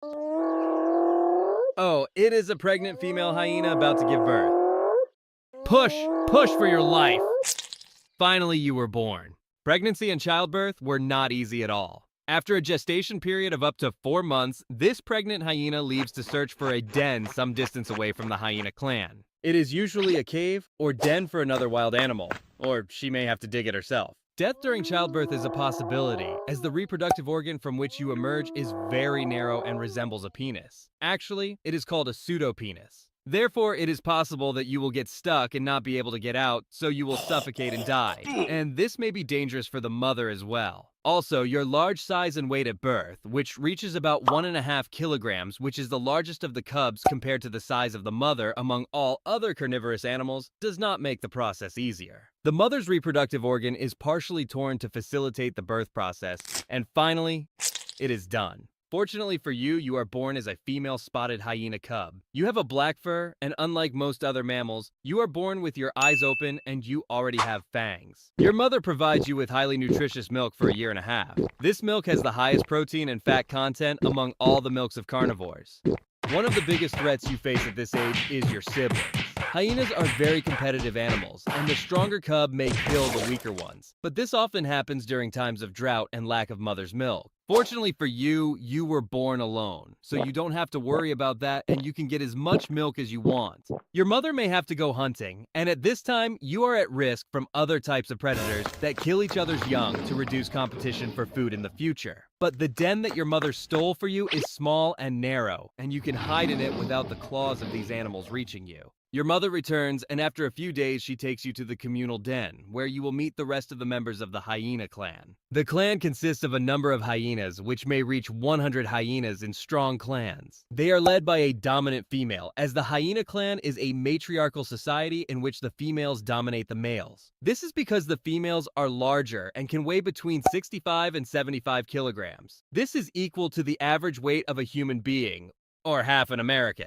Oh, it is a pregnant female hyena about to give birth. Push! Push for your life! Finally, you were born. Pregnancy and childbirth were not easy at all. After a gestation period of up to 4 months, this pregnant hyena leaves to search for a den some distance away from the hyena clan. It is usually a cave or den for another wild animal, or she may have to dig it herself. Death during childbirth is a possibility, as the reproductive organ from which you emerge is very narrow and resembles a penis. Actually, it is called a pseudopenis. Therefore, it is possible that you will get stuck and not be able to get out, so you will suffocate and die. And this may be dangerous for the mother as well. Also, your large size and weight at birth, which reaches about 1.5 kilograms, which is the largest of the cubs compared to the size of the mother among all other carnivorous animals, does not make the process easier. The mother's reproductive organ is partially torn to facilitate the birth process, and finally, it is done. Fortunately for you, you are born as a female spotted hyena cub. You have a black fur, and unlike most other mammals, you are born with your eyes open and you already have fangs. Your mother provides you with highly nutritious milk for a year and a half. This milk has the highest protein and fat content among all the milks of carnivores. One of the biggest threats you face at this age is your siblings. Hyenas are very competitive animals, and the stronger cub may kill the weaker ones. But this often happens during times of drought and lack of mother's milk. Fortunately for you, you were born alone, so you don't have to worry about that and you can get as much milk as you want. Your mother may have to go hunting, and at this time, you are at risk from other types of predators that kill each other's young to reduce competition for food in the future. But the den that your mother stole for you is small and narrow, and you can hide in it without the claws of these animals reaching you. Your mother returns, and after a few days, she takes you to the communal den, where you will meet the rest of the members of the hyena clan. The clan consists of a number of hyenas, which may reach 100 hyenas in strong clans. They are led by a dominant female, as the hyena clan is a matriarchal society in which the females dominate the males. This is because the females are larger and can weigh between 65 and 75 kilograms. This is equal to the average weight of a human being, or half an American.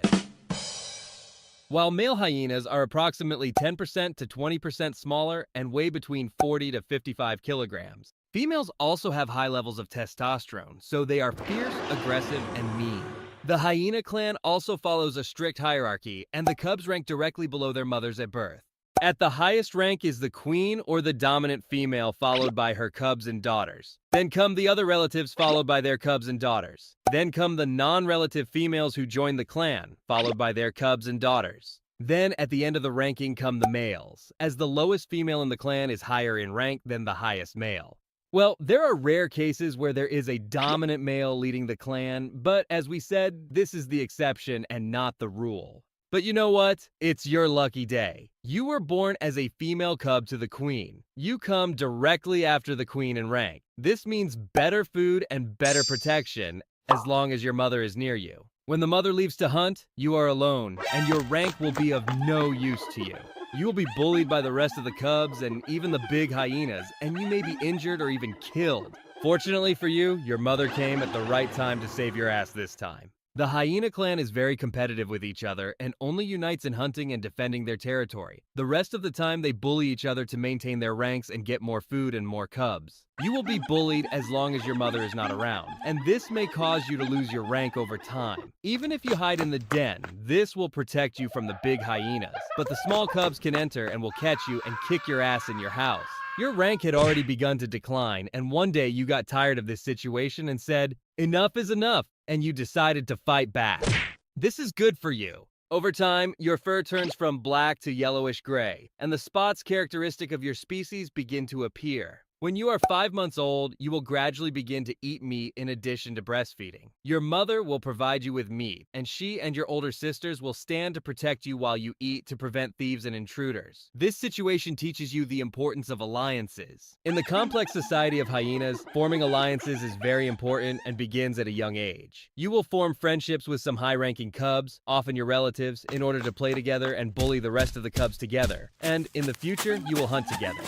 While male hyenas are approximately 10% to 20% smaller and weigh between 40 to 55 kilograms, females also have high levels of testosterone, so they are fierce, aggressive, and mean. The hyena clan also follows a strict hierarchy, and the cubs rank directly below their mothers at birth. At the highest rank is the queen or the dominant female, followed by her cubs and daughters. Then come the other relatives, followed by their cubs and daughters. Then come the non-relative females who join the clan, followed by their cubs and daughters. Then at the end of the ranking come the males, as the lowest female in the clan is higher in rank than the highest male. Well, there are rare cases where there is a dominant male leading the clan, but as we said, this is the exception and not the rule. But you know what? It's your lucky day. You were born as a female cub to the queen. You come directly after the queen in rank. This means better food and better protection as long as your mother is near you. When the mother leaves to hunt, you are alone, and your rank will be of no use to you. You will be bullied by the rest of the cubs and even the big hyenas, and you may be injured or even killed. Fortunately for you, your mother came at the right time to save your ass this time. The hyena clan is very competitive with each other and only unites in hunting and defending their territory. The rest of the time, they bully each other to maintain their ranks and get more food and more cubs. You will be bullied as long as your mother is not around, and this may cause you to lose your rank over time. Even if you hide in the den, this will protect you from the big hyenas, but the small cubs can enter and will catch you and kick your ass in your house. Your rank had already begun to decline, and one day you got tired of this situation and said, "Enough is enough," and you decided to fight back. This is good for you. Over time, your fur turns from black to yellowish gray, and the spots characteristic of your species begin to appear. When you are 5 months old, you will gradually begin to eat meat in addition to breastfeeding. Your mother will provide you with meat, and she and your older sisters will stand to protect you while you eat to prevent thieves and intruders. This situation teaches you the importance of alliances. In the complex society of hyenas, forming alliances is very important and begins at a young age. You will form friendships with some high-ranking cubs, often your relatives, in order to play together and bully the rest of the cubs together. And in the future, you will hunt together.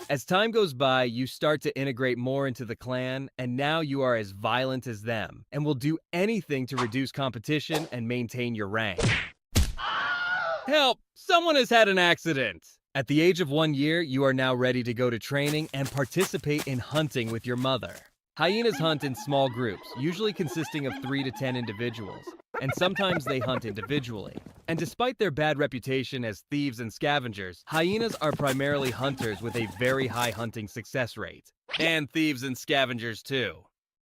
As time goes by, you start to integrate more into the clan, and now you are as violent as them, and will do anything to reduce competition and maintain your rank. Help! Someone has had an accident! At the age of 1 year, you are now ready to go to training and participate in hunting with your mother. Hyenas hunt in small groups, usually consisting of 3 to 10 individuals, and sometimes they hunt individually. And despite their bad reputation as thieves and scavengers, hyenas are primarily hunters with a very high hunting success rate. And thieves and scavengers too.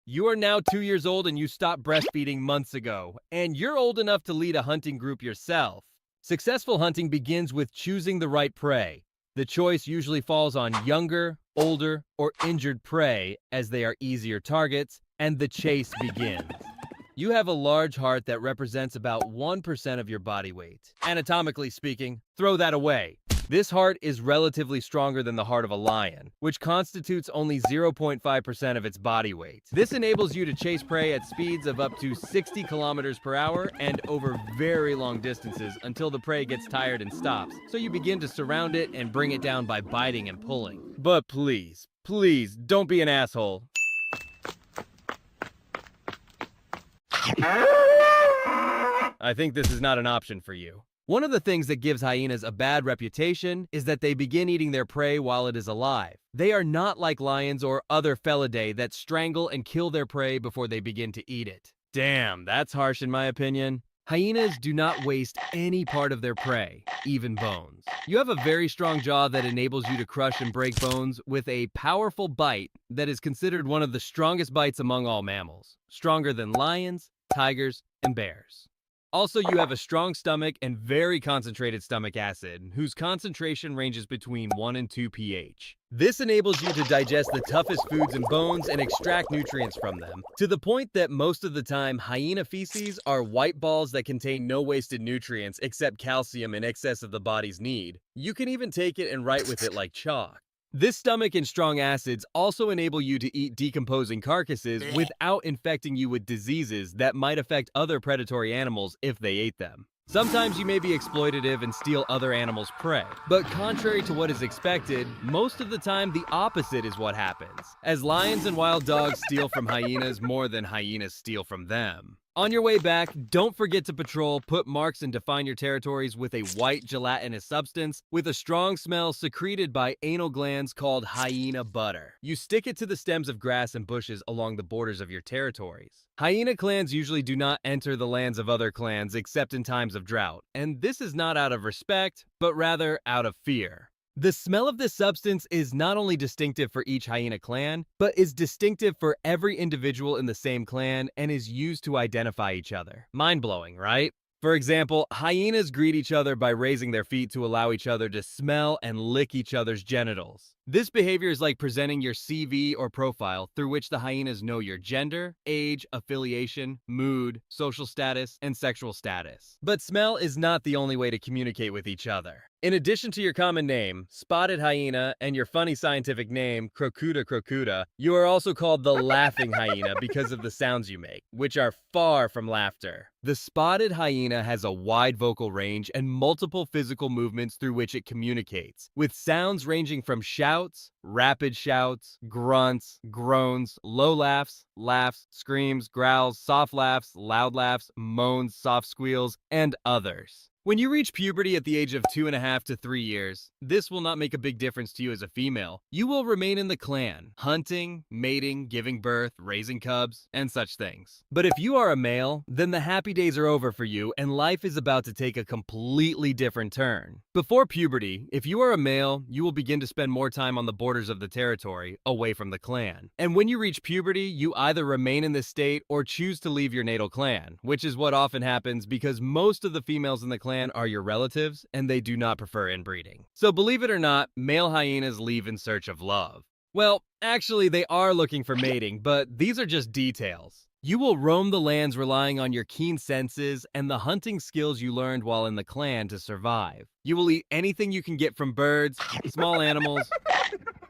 You are now 2 years old and you stopped breastfeeding months ago, and you're old enough to lead a hunting group yourself. Successful hunting begins with choosing the right prey. The choice usually falls on younger, older, or injured prey as they are easier targets, and the chase begins. You have a large heart that represents about 1% of your body weight. Anatomically speaking, throw that away. This heart is relatively stronger than the heart of a lion, which constitutes only 0.5% of its body weight. This enables you to chase prey at speeds of up to 60 kilometers per hour and over very long distances until the prey gets tired and stops. So you begin to surround it and bring it down by biting and pulling. But please, please, don't be an asshole. I think this is not an option for you. One of the things that gives hyenas a bad reputation is that they begin eating their prey while it is alive. They are not like lions or other felidae that strangle and kill their prey before they begin to eat it. Damn, that's harsh in my opinion. Hyenas do not waste any part of their prey, even bones. You have a very strong jaw that enables you to crush and break bones with a powerful bite that is considered one of the strongest bites among all mammals, stronger than lions, tigers, and bears. Also, you have a strong stomach and very concentrated stomach acid, whose concentration ranges between 1 and 2 pH. This enables you to digest the toughest foods and bones and extract nutrients from them, to the point that most of the time, hyena feces are white balls that contain no wasted nutrients except calcium in excess of the body's need. You can even take it and write with it like chalk. This stomach and strong acids also enable you to eat decomposing carcasses without infecting you with diseases that might affect other predatory animals if they ate them. Sometimes you may be exploitative and steal other animals' prey, but contrary to what is expected, most of the time the opposite is what happens, as lions and wild dogs steal from hyenas more than hyenas steal from them. On your way back, don't forget to patrol, put marks, and define your territories with a white gelatinous substance with a strong smell secreted by anal glands called hyena butter. You stick it to the stems of grass and bushes along the borders of your territories. Hyena clans usually do not enter the lands of other clans except in times of drought, and this is not out of respect, but rather out of fear. The smell of this substance is not only distinctive for each hyena clan, but is distinctive for every individual in the same clan and is used to identify each other. Mind-blowing, right? For example, hyenas greet each other by raising their feet to allow each other to smell and lick each other's genitals. This behavior is like presenting your CV or profile through which the hyenas know your gender, age, affiliation, mood, social status, and sexual status. But smell is not the only way to communicate with each other. In addition to your common name, spotted hyena, and your funny scientific name, Crocuta crocuta, you are also called the laughing hyena because of the sounds you make, which are far from laughter. The spotted hyena has a wide vocal range and multiple physical movements through which it communicates, with sounds ranging from shouts, rapid shouts, grunts, groans, low laughs, laughs, screams, growls, soft laughs, loud laughs, moans, soft squeals, and others. When you reach puberty at the age of 2.5 to 3 years, this will not make a big difference to you as a female. You will remain in the clan, hunting, mating, giving birth, raising cubs, and such things. But if you are a male, then the happy days are over for you and life is about to take a completely different turn. Before puberty, if you are a male, you will begin to spend more time on the borders of the territory, away from the clan. And when you reach puberty, you either remain in this state or choose to leave your natal clan, which is what often happens because most of the females in the clan are your relatives, and they do not prefer inbreeding. So believe it or not, male hyenas leave in search of love. Well, actually they are looking for mating, but these are just details. You will roam the lands relying on your keen senses and the hunting skills you learned while in the clan to survive. You will eat anything you can get from birds, small animals,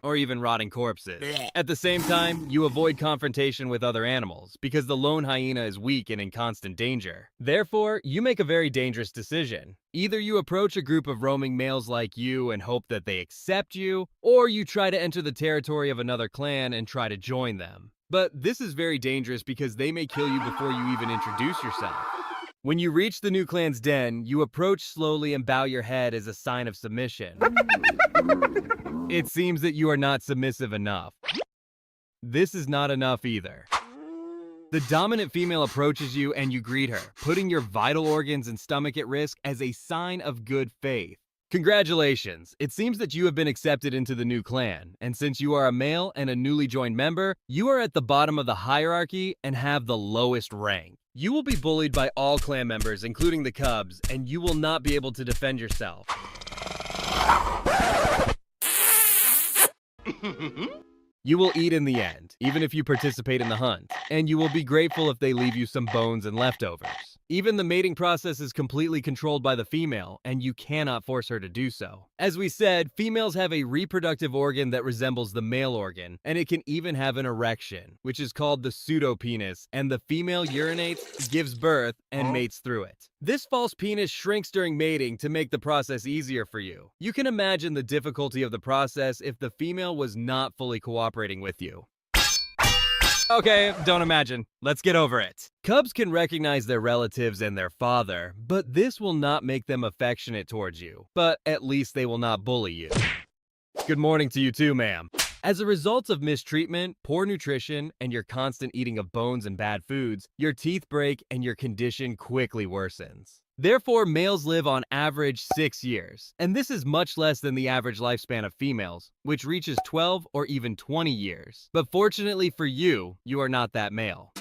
or even rotting corpses. At the same time, you avoid confrontation with other animals because the lone hyena is weak and in constant danger. Therefore, you make a very dangerous decision. Either you approach a group of roaming males like you and hope that they accept you, or you try to enter the territory of another clan and try to join them. But this is very dangerous because they may kill you before you even introduce yourself. When you reach the new clan's den, you approach slowly and bow your head as a sign of submission. It seems that you are not submissive enough. this is not enough either. The dominant female approaches you and you greet her, putting your vital organs and stomach at risk as a sign of good faith. Congratulations! It seems that you have been accepted into the new clan, and since you are a male and a newly joined member, you are at the bottom of the hierarchy and have the lowest rank. You will be bullied by all clan members, including the cubs, and you will not be able to defend yourself. You will eat in the end, even if you participate in the hunt, and you will be grateful if they leave you some bones and leftovers. Even the mating process is completely controlled by the female, and you cannot force her to do so. As we said, females have a reproductive organ that resembles the male organ, and it can even have an erection, which is called the pseudopenis, and the female urinates, gives birth, and mates through it. This false penis shrinks during mating to make the process easier for you. You can imagine the difficulty of the process if the female was not fully cooperating with you. Okay, don't imagine. Let's get over it. Cubs can recognize their relatives and their father, but this will not make them affectionate towards you. But at least they will not bully you. Good morning to you too, ma'am. As a result of mistreatment, poor nutrition, and your constant eating of bones and bad foods, your teeth break and your condition quickly worsens. Therefore, males live on average 6 years, and this is much less than the average lifespan of females, which reaches 12 or even 20 years. But fortunately for you, you are not that male.